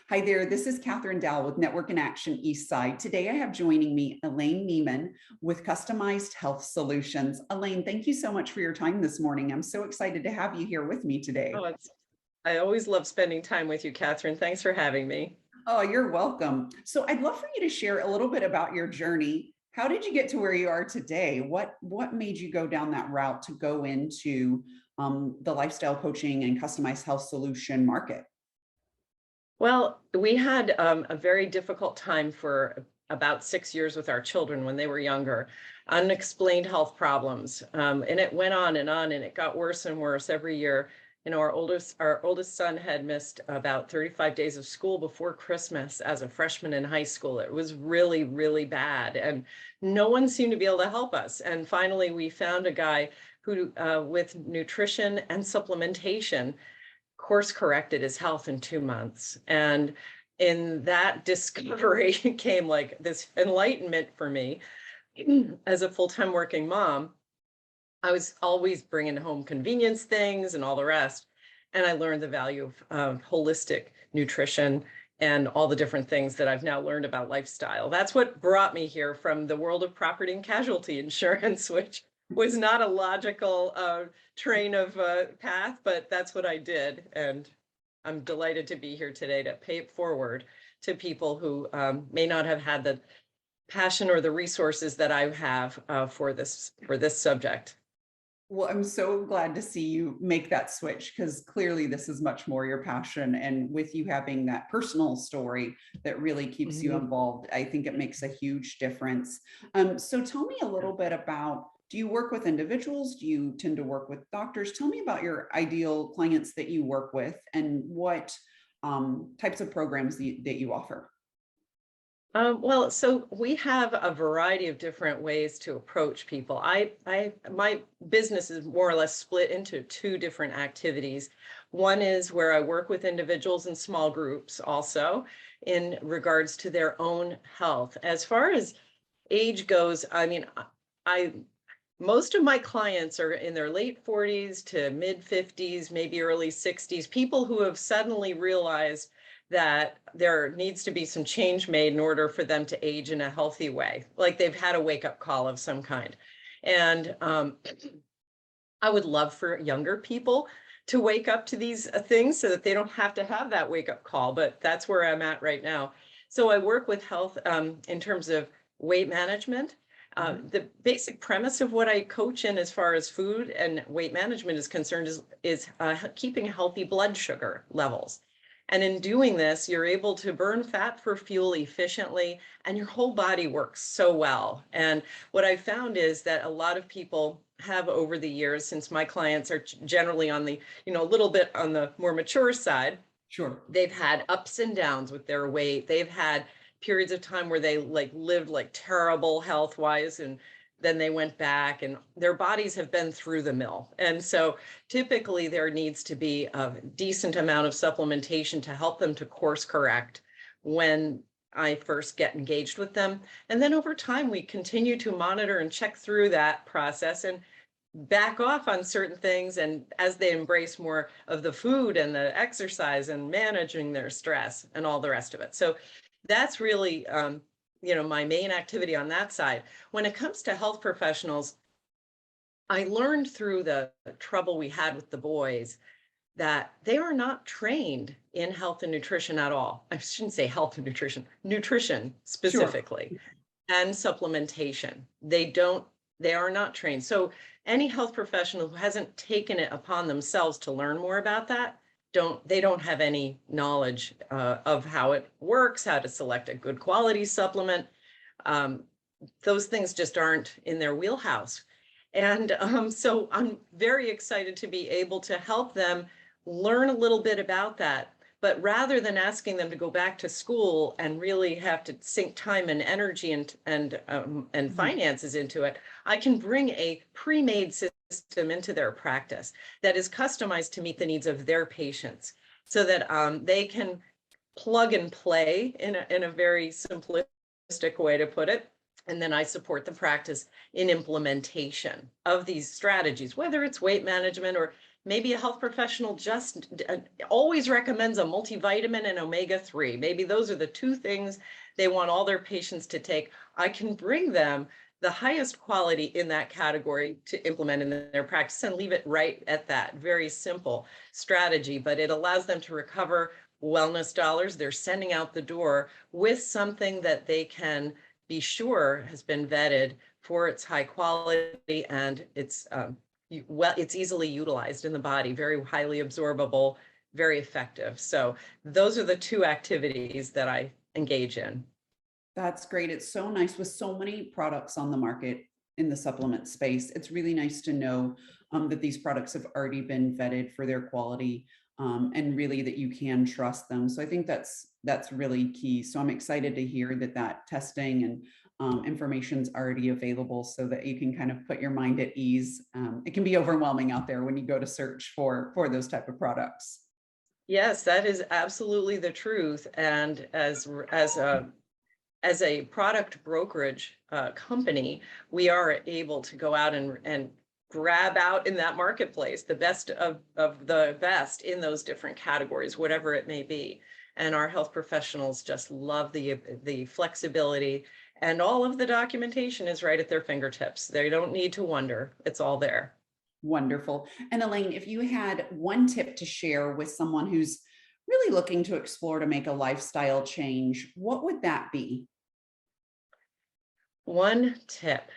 Hi there, this is Cathryn Dall with Network in Action Eastside. Today I have joining me Elaine Niemann with Customized Health Solutions. Elaine, thank you so much for your time this morning. I'm so excited to have you here with me today. Oh, I always love spending time with you, Catherine. Thanks for having me. Oh, you're welcome. So I'd love for you to share a little bit about your journey. How did you get to where you are today? What made you go down that route to go into the lifestyle coaching and customized health solution market? Well, we had a very difficult time for about 6 years with our children when they were younger, unexplained health problems. And it went on and it got worse and worse every year. You know, our oldest son had missed about 35 days of school before Christmas as a freshman in high school. It was really, really bad. And no one seemed to be able to help us. And finally, we found a guy who, with nutrition and supplementation, course corrected his health in 2 months. And in that discovery came like this enlightenment for me. As a full-time working mom, I was always bringing home convenience things and all the rest. And I learned the value of holistic nutrition and all the different things that I've now learned about lifestyle. That's what brought me here from the world of property and casualty insurance, which was not a logical train of path, but that's what I did. And I'm delighted to be here today to pay it forward to people who may not have had the passion or the resources that I have for this subject. Well, I'm so glad to see you make that switch because clearly this is much more your passion. And with you having that personal story that really keeps you Mhm. involved, I think it makes a huge difference. So tell me a little bit about, do you work with individuals? Do you tend to work with doctors? Tell me about your ideal clients that you work with and what types of programs that you offer. Well, so we have a variety of different ways to approach people. My business is more or less split into two different activities. One is where I work with individuals in small groups also in regards to their own health. As far as age goes, I mean, I most of my clients are in their late 40s to mid 50s, maybe early 60s, people who have suddenly realized that there needs to be some change made in order for them to age in a healthy way, like they've had a wake up call of some kind. And I would love for younger people to wake up to these things so that they don't have to have that wake up call, but that's where I'm at right now. So I work with health in terms of weight management. The basic premise of what I coach in as far as food and weight management is concerned is keeping healthy blood sugar levels. And in doing this, you're able to burn fat for fuel efficiently, and your whole body works so well. And what I found is that a lot of people have over the years, since my clients are generally on the, a little bit on the more mature side, Sure. they've had ups and downs with their weight. They've had periods of time where they lived like terrible health wise, and then they went back, and their bodies have been through the mill. And so typically there needs to be a decent amount of supplementation to help them to course correct when I first get engaged with them. And then over time, we continue to monitor and check through that process and back off on certain things, and as they embrace more of the food and the exercise and managing their stress and all the rest of it. So that's really my main activity on that side. When it comes to health professionals, I learned through the trouble we had with the boys that they are not trained in health and nutrition at all. I shouldn't say health and nutrition Sure. specifically, and supplementation. They are not trained. So any health professional who hasn't taken it upon themselves to learn more about that, they don't have any knowledge of how it works, how to select a good quality supplement. Um, those things just aren't in their wheelhouse. And so I'm very excited to be able to help them learn a little bit about that. But rather than asking them to go back to school and really have to sink time and energy and Mhm. finances into it, I can bring a pre-made system into their practice that is customized to meet the needs of their patients, so that they can plug and play in a very simplistic way to put it. And then I support the practice in implementation of these strategies, whether it's weight management or Maybe a health professional just always recommends a multivitamin and omega-3. Maybe those are the two things they want all their patients to take. I can bring them the highest quality in that category to implement in their practice and leave it right at that. Very simple strategy, but it allows them to recover wellness dollars they're sending out the door with something that they can be sure has been vetted for its high quality, and it's it's easily utilized in the body, very highly absorbable, very effective. So those are the two activities that I engage in. That's great. It's so nice with so many products on the market in the supplement space. It's really nice to know that these products have already been vetted for their quality, and really that you can trust them. So I think that's really key. So I'm excited to hear that that testing and information's already available so that you can kind of put your mind at ease. It can be overwhelming out there when you go to search for those type of products. Yes, that is absolutely the truth. And as a product brokerage company, we are able to go out and grab out in that marketplace the best of the best in those different categories, whatever it may be. And our health professionals just love the flexibility, and all of the documentation is right at their fingertips. They don't need to wonder. It's all there. Wonderful. And Elaine, if you had one tip to share with someone who's really looking to explore to make a lifestyle change, what would that be? One tip.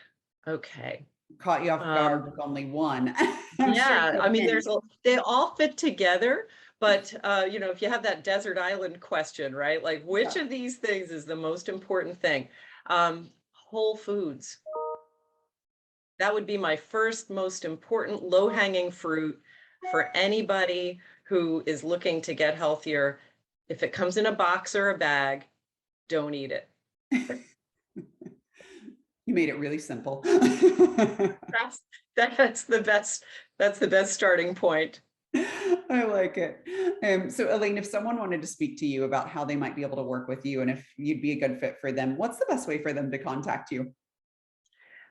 Okay. Caught you off guard with only one. I'm sure you Yeah, have I mean, many. they all fit together, but if you have that desert island question, right? Like, which Yeah. of these things is the most important thing? Whole foods. That would be my first most important low-hanging fruit for anybody who is looking to get healthier. If it comes in a box or a bag, don't eat it. You made it really simple. That's that's the best starting point. I like it. So Elaine, if someone wanted to speak to you about how they might be able to work with you and if you'd be a good fit for them, what's the best way for them to contact you?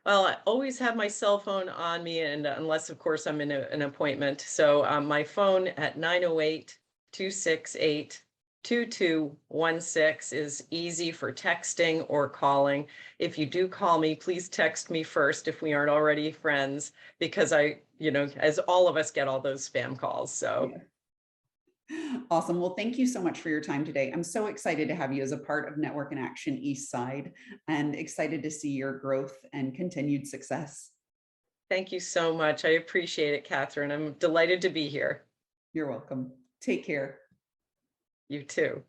Well, I always have my cell phone on me, and unless, of course, I'm in an appointment. So my phone at 908-268-2216 is easy for texting or calling. If you do call me, please text me first if we aren't already friends, because as all of us get all those spam calls. So Yeah. Awesome. Well, thank you so much for your time today. I'm so excited to have you as a part of Network in Action East Side and excited to see your growth and continued success. thank you so much. I appreciate it, Cathryn. I'm delighted to be here. You're welcome. Take care. You too.